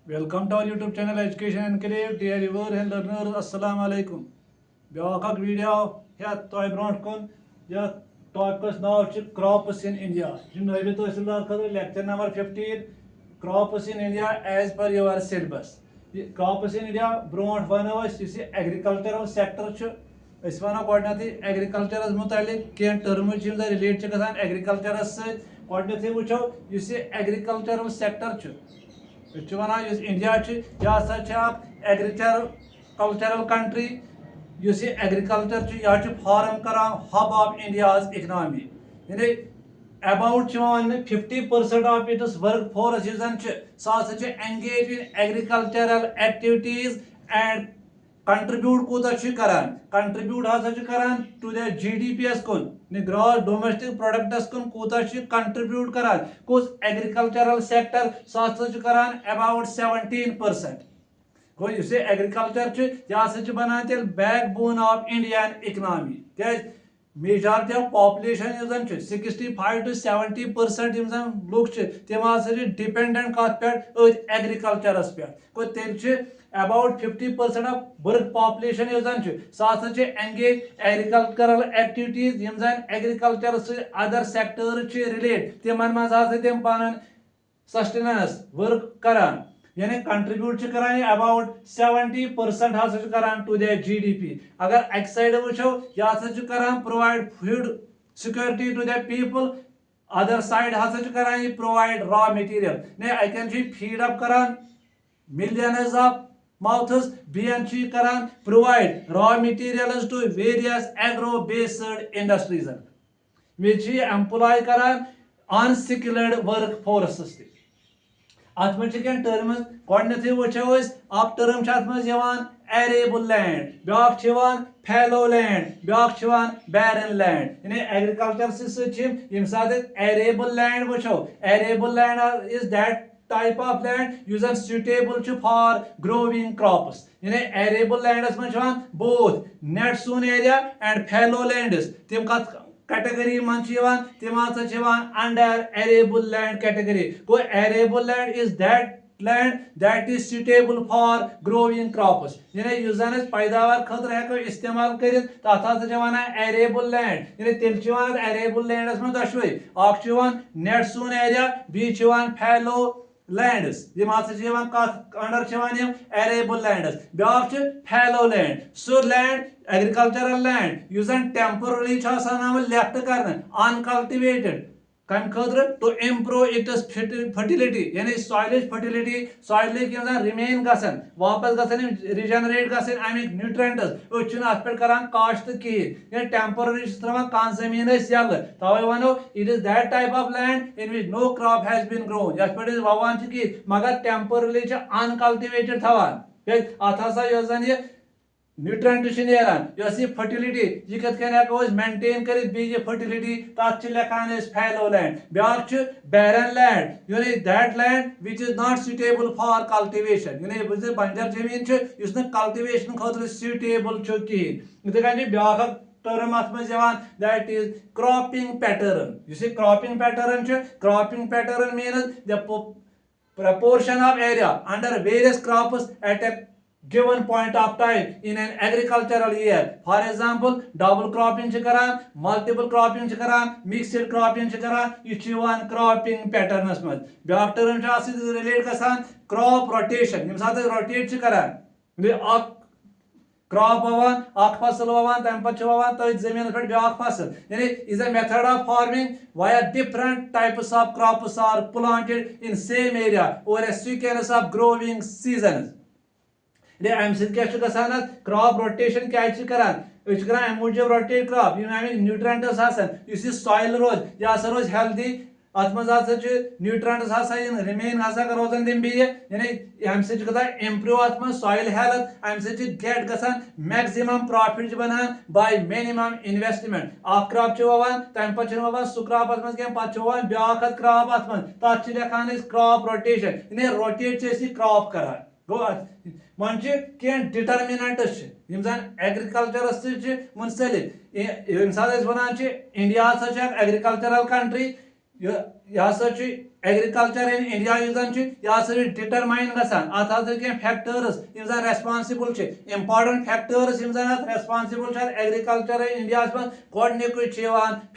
Welcome to our YouTube channel Education Enclave. Dear viewers and learners, Assalamu alaikum. Byak video ya toy bronch kun ya topic now crops in India. Junaibi Tahsildar Khadr lecture number 15 crops in India as per your syllabus. Crops in India bronch one you see agricultural sector च वनो गथी एग्रीकल्चरस मुतालिक कह terms relate एग्रीकल्चरस सो वो agricultural sector वन India यह agricultural country agriculture यह फार्म करान हब ऑफ इंडियाज इकनॉमी यानी about one 50% of its work force सह engage in agricultural activities and contribute कूत कंट्रीब्यूट करान टू द GDP कुन ग्रॉस डोमेस्टिक प्रोडक्टस कुन कूत कंट्रीब्यूट करान कुछ एग्रीकल्चरल सेक्टर सह करान अबाउट 17%। गो एग्रीकल्चर यह बनान तेल बैकबोन ऑफ इंडियन इकनॉमी क्या majority of population 65 to 70% look तम डिपेंडेंट कत पे एग्रीकल्चरस पे गो तेल अबाउट 50% ऑफ वर्क पॉपुलेशन सह एंगेज एग्रीकल्चरल एक्टिविटीज एग्रीकल्चर से अदर सेक्टर रिलेट तिमन मज तम पन सस्टेनेंस वर्क करान यानी कंट्रीब्यूट करान अबाउट 70% करान टू द GDP। अगर एक साइड वो यह करान provide food security to the people, other side करान प्रोवाइड रॉ मटीरियल ने अकन फीड अप करान millions of mouths being karan provide raw materials to various agro based industries which employ karan unskilled workforce अत मे terms गथी वो अक term arable land ब्या fallow land ब्या barren land यानी agriculture सात एरेबल लैंड वो arable land is that type of land used suitable for growing crops यानी arable lands में both net sown area and fallow lands तम कत category मन तम under arable land category go arable land is that land that is suitable for growing crops यानी use जन पैदावार खतर हेको इस्तेमाल कर तथ वन arable land यानी तेल arable lands में दशवे अख net sown area बी fallow lands under arable lands ब्या फैलो लैंड सो land agricultural land use temporary left कर अनकल्टिवेटेड कम खतर टू इम्प्रूव इट्स फर्टिलिटी यानी सॉइलिज फर्टिलिटी सॉइलिक रिमेन गसन वापस गसन रिजनरेट गसन अमिक न्यूट्रेंट्स अत पे करान काश्त कहें टेम्पररी त्रावान कह जमीन यल तवे वनो it is that type of land in which no crop has been grown यथ पे ववान कहें मगर टेम्परली अनकल्टिवेटेड थवान अत जन यह न्यूट्रेंट नान फर्टिलिटी यह कत हेको मेंटेन कर फर्टिलिटी तथ लेखान फैलो लैंड ब्या बैरन लैंड यानी that land which is not suitable for cultivation यानी बंजर जमीन कल्टिवेशन खतर सुटेबल कहें इथे ब्या टर्म अत that is cropping pattern cropping pattern means the proportion of area under various crops at a given point of time in an agricultural year. For example, double cropping karan, multiple cropping karan, mixed cropping karan, each one cropping patterns maz back term relate gasan crop rotation yim sat rotate karan ak crop wawan ak fasal wawan tam pat wawan to zamin pe back fasal yani is a method of farming where different types of crops are planted in same area over a sequence of growing seasons अम क्या crop rotation क्या अम मूजूब rotate crop nutrients soil रोज यह रोज healthy अत nutrients remain रोजान तम यानी अम improve अत soil health अम gate ग maximum profit बनान बाय मिनिमम इन्वेस्टमेंट अख क्रॉप ववान तम पे ववान सह क्रॉप पे ब्या क्रॉप अत तथ लेखान क्रॉप रोटेशन यानी रोटेट क्रॉप करान गो मन कह डिटर्मिनेंट्स एग्रीकल्चरस मुंसलिक वन इंडिया एग्रीकल्चरल कंट्री यह एग्रीकल्चर इन इंडिया डिटरमाइन गसान अत factors responsible important factors responsible agriculture in India मज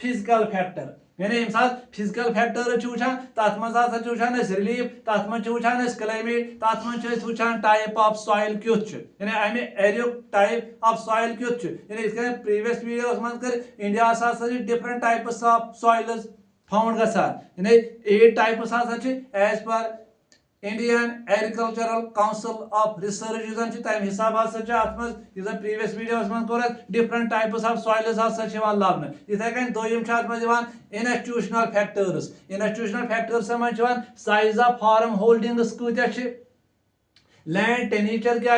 फिजिकल फैक्टर यानी यम सात फिजिकल फैक्टर वुचान तथ मज वुचान रिलीफ तथ मज वुचान क्लाइमेट तथ मज वुचान टाइप ऑफ सॉइल क्युथ यानी अमे एरिया टाइप ऑफ सॉइल क्युथ यानी प्रीवियस वीडियो मज कर India different types of soils found गसान यानी 8 types as per Indian agricultural council of research तम हिसाब प्रीवियस वीडियो मज डिफरेंट टाइप्स ऑफ सॉइल्स लबन इथे कन दोयम इंस्टीट्यूशनल फैक्टर्स मज साइज ऑफ फार्म होल्डिंग्स कूत्या लैंड टेनेचर क्या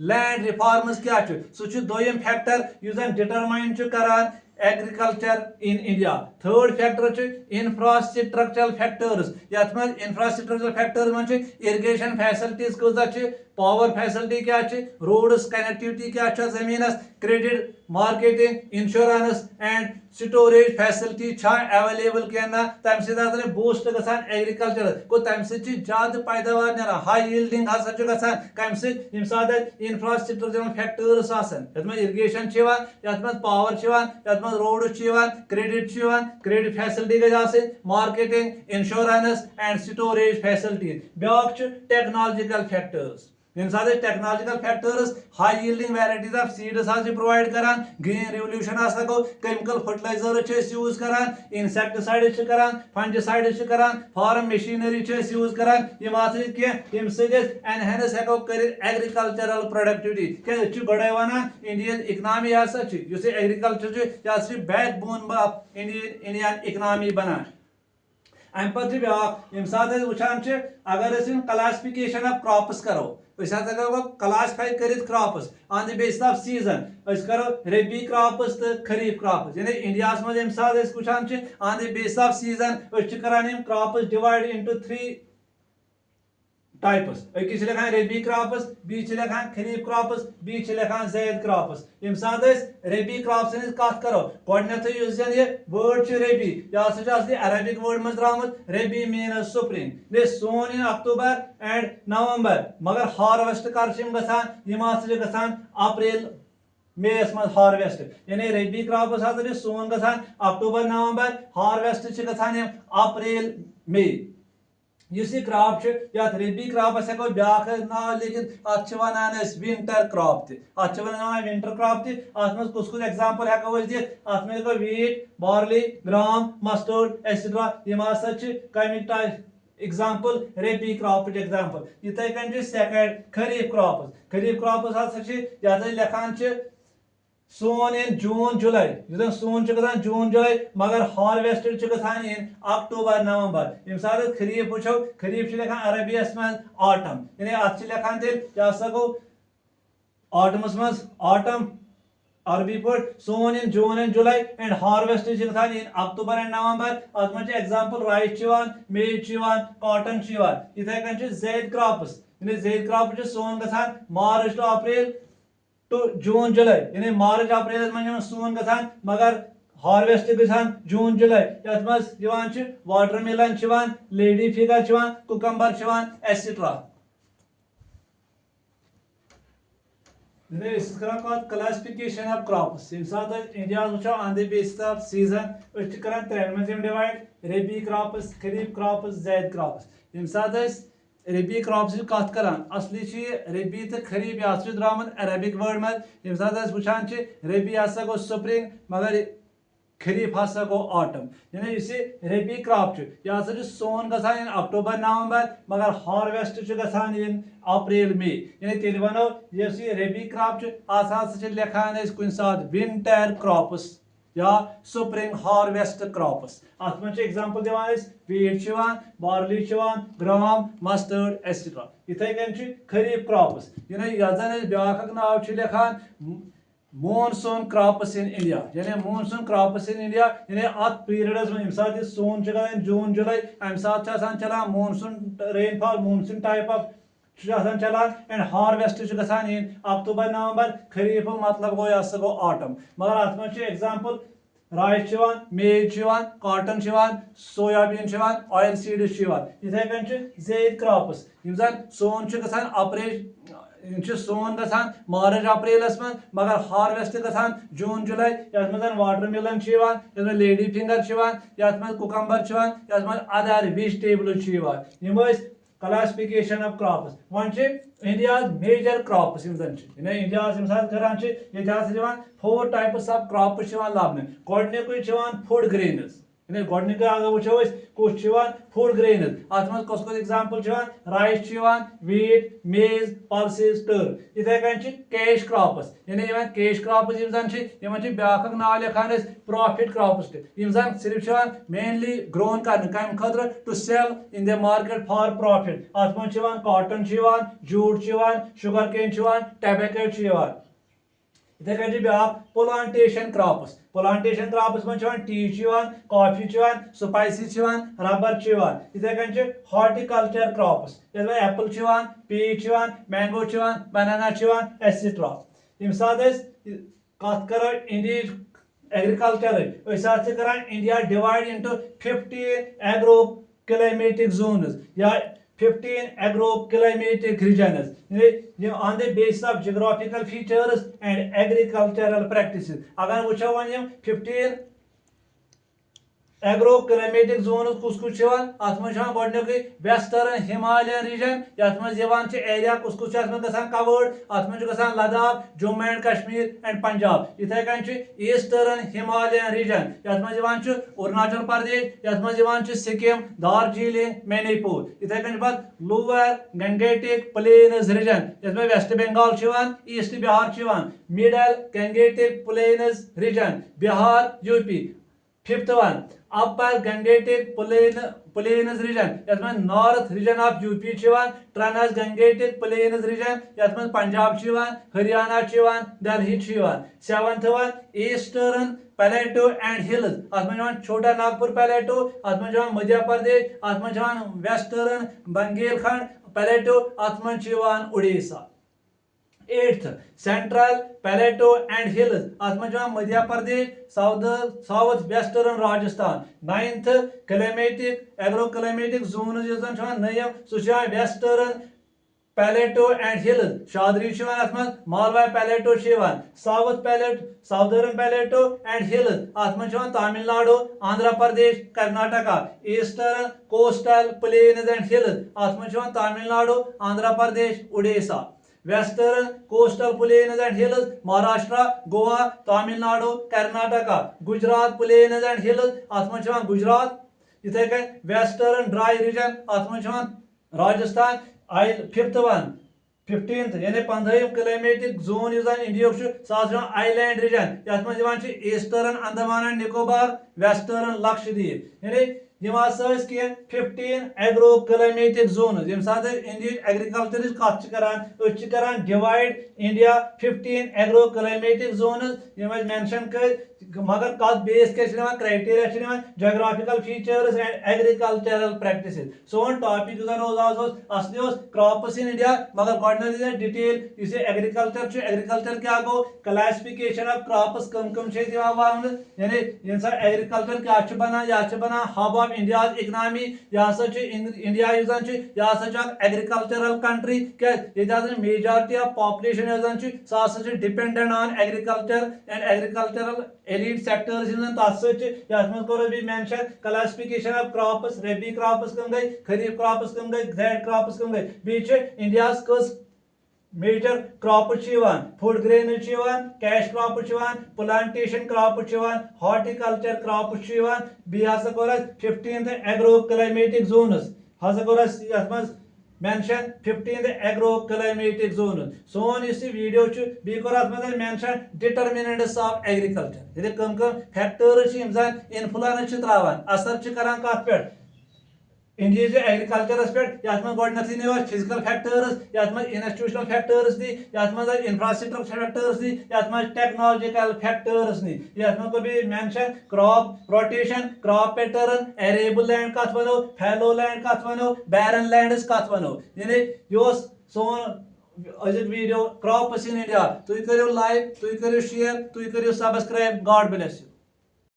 लैंड रिफॉर्म्स क्या सह दोयम फैक्टर डिटरमाइन करान agriculture in India third factor infrastructural factors यथ मज इंफ्रास्ट्रक्चरल फैक्टर्स मज इरिगेशन फैसिलिटीज कूजा पावर फैसिलिटी क्या रोड्स कनेक्टिविटी क्या जमीनस credit marketing insurance and storage facility available क्या तम सत बूस्ट गसान एग्रीकल्चर गो तम ज्यादा पैदावार ना हाई यील्डिंग हसा कम सात इंफ्रास्ट्रक्चरल फैक्टर्स ये मज इरिगेशन ये मज पावर ये मज रोड्स क्रेडिट फैसिलिटी गई marketing insurance and storage facility back technological factors technological factors high yielding varieties of seeds provide करान ग्रीन रिवोल्यूशन गो केमिकल फर्टिलाइजर यूज करान इंसेक्टिसाइड्स करान फंजिसाइड्स करान फार्म मशीनरी यूज करान एनहेंस हेको कर agricultural productivity क्या गए one Indian economy agriculture यह backbone of Indian economy बनान अम पे ब्याम सात वुचान अगर क्लासिफिकेशन ऑफ क्रॉप्स करो क्लासिफाई कर crops on the basis of season करो रबी क्रॉप्स तो खरीफ क्रॉप्स यानी इंडिया मज सात वुचान on the basis of season करान क्रॉप्स डिवाइड इनटू 3 टाइप्स अकिस लिखान रबी क्रॉप्स बी लिखान खरीफ क्रॉप्स बी लिखान जैद क्रॉप्स यम सात रबी क्रॉप्स कत करो ये वर्ड रबी यह अरबिक वर्ड मज द्रामुत रबी मीनस spring Son in October and नवंबर मगर हार्वेस्ट कर गसान अप्रैल मेस मज हार्वेस्ट यानी रबी क्रॉप्स सोन गसान अक्टूबर नवंबर हार्वेस्ट गसान अप्रैल मे इस क्रॉप रबी क्रॉपस हेको ब्याख नाव लिखित अत वनान विंटर क्रॉप अत विंटर क्रॉप अत कुछ एग्जाम्पल हेको अत मे wheat barley gram mustard etcetera यम कमिक एग्जाम्पल रबी क्रॉप एग्जाम्पल इथे कन सेकंड खरीफ क्रॉप्स यह लिखान सोन इन जून जुलाई सोन जून जुलाई मगर हार्वेस्टेड इन अक्टूबर नवंबर यम सात खरीफ वो खरीफ लिखान अरबियस मज ऑटम यानी अत लिखान तेल गो ऑटमस मज ऑटम अरबी पे sown in June and July and harvest in October and November अत मज एग्जाम्पल राइस मेज कॉटन इथे कन जैद क्रॉप्स क्रॉप सोन गसान मार्च टू अप्रैल तो जून जुलाई यानी मार्च अप्रैल मज सोन गसान मगर हार्वेस्ट गसान जून जुलाई ये मज watermelon lady finger cucumber etcetera classification of crops India वो on the basis of season कर 3 मज divide rabi crops kharif crops zaid crops यम सात रबी क्रॉप्स कत कर असली रबी तो खरीफ यह द्रामुत अरबिक वर्ड मज यम सात वुचान रबी हसा गो स्प्रिंग मगर खरीफ हसा गो ऑटम यानी इस रबी क्रॉप यह सोन गसान इन अक्टूबर नवंबर मगर हार्वेस्ट गसान इन अप्रैल मे यानी तेल वनो रबी क्रॉप अत लिखान कुन सात विंटर क्रॉप्स या स्प्रिंग हार्वेस्ट क्रॉप्स अत मे एग्जाम्पल दिवान wheat barley gram mustard etcetera इथे कन खरीफ क्रॉप्स यानी ब्याक नाव लिखान मॉनसून क्रॉप्स इन इंडिया यानी मॉनसून क्रॉप्स इन इंडिया यानी अत पीरियडस में सात सोन जून जुलाई अम सात चलान monsoon rainfall monsoon type of चलान and harvest in October November kharif मतलब गो यह गो ऑटम मगर अत मे example rice maize cotton soybean oil seeds इथे कन ज़ेद क्रॉप्स जन सोन सोन गसान मार्च अप्रैलस मं मगर हार्वेस्ट गसान जून जुलाई यथ मं वाटरमेलन लेडी फिंगर यथ मं कुकम्बर यथ मं other vegetables classification of crops one India's major crops India करान 4 types of crops लबन गोडनिक food grains अगर वो कुछ फूड ग्रेन्स अत मज कस example rice wheat maize pulses टर्फ इथे कन कैश क्रॉप्स कैश क्रॉप्स ब्याक नाव लिखान प्रॉफिट क्रॉप्स तम सिर्फ मेनली ग्रोन कर कम खतर to sell in the market for profit अत मज cotton jute sugarcane tobacco इथे कन ब्याक प्लांटेशन क्रॉप्स मं टी कॉफी स्पाइसेस रबर इथे कन horticulture crops apple peach mango banana etcetera यम सात कत करो इंडिया एग्रीकल्चर करान India divide into 15 agro climatic Jones या 15 agro-climatic regions on the basis of geographical features and agricultural practices. अगर वो 15 agro-climatic zones कुछ अत मे वेस्टर्न हिमालयन रीजन यथ एरिया कुछ कवर्ड अत मे लद्दाख जम्मू एंड कश्मीर एंड पंजाब इथे कन ईस्टर्न हिमालयन रीजन यथ मे अरुणाचल प्रदेश यथ मे सिक्किम दार्जिलिंग मणिपुर इथे कन लोअर गंगेटिक प्लेन्स रीजन यथ मे West Bengal east Bihar middle Gangetic plains region Bihar UP fifth one upper Gangetic plains region यथ में north region of UP trans Gangetic plains region यथ में Punjab Haryana Delhi seventh one eastern plateau and hills अथ में छोटा नागपुर plateau अथ में मध्य प्रदेश अथ में western बुंदेलखंड plateau अथ में Orissa 8th Central Plateau and Hills अथ Madhya Pradesh south western Rajasthan 9th Climatic Agro-climatic zones नयम सह वेस्टर्न Plateau and Hills शादरी अथ Malwa Plateau Southern Plateau and Hills अथ Tamil Nadu Andhra Pradesh Karnataka Eastern Coastal Plains and Hills अथ Tamil Nadu Andhra Pradesh Orissa Western Coastal Plains and Hills Maharashtra Goa Tamil Nadu Karnataka Gujarat Plains and Hills अथ में गुजरात इथे कन Western Dry Region अथ में राजस्थान 5th one 15th यानी 15th climatic zone India island region यथ में eastern Andaman and Nicobar western Lakshadweep यानी 15 एग्रो क्लाइमेटिक जोन्स यम साथ इंडिया एग्रीकल्चर कत करान divide India 15 agro climatic zones यम मेंशन कर मगर कत बेस क्या criteria geographical features and agricultural practices सोन टॉपिक असली क्रॉप्स इन इंडिया मगर गॉडन डिटेल एग्रीकल्चर क्या गो क्लासिफिकेशन ऑफ क्रॉप्स कम यानी एग्रीकल्चर क्या बनान या बनान hub of India economy India agricultural country क्या मेजॉरिटी ऑफ पॉपुलेशन सह dependent on agriculture and agricultural elite sectors mention classification of crops rabi crops kharif crops zaid crops India's major crops food grain cash crop plantation crop horticulture crop beh 15th agro climatic zones mention 15th agro climatic zone सोन इस वीडियो बी कोर mention determinants of agriculture ये कम factors influence त्रावान असर करान कत पे इंडिया एग्रीकल्चरस पे गोडनथी नो फिजिकल फैक्टर्स इंस्टीट्यूशनल फैक्टर्स दी इंफ्रास्ट्रक्चर फैक्टर्स दी टेक्नोलॉजिकल फैक्टर्स नी mention crop rotation crop pattern arable land कत वनो फैलो लैंड कत वनो बैरन लैंड्स कत वनो यानी यो सोन अजुक वीडियो क्रॉप्स इन इंडिया तुम करो लाइक तुम करो शेयर तुम करो सब्सक्राइब गॉड ब्लेस यू।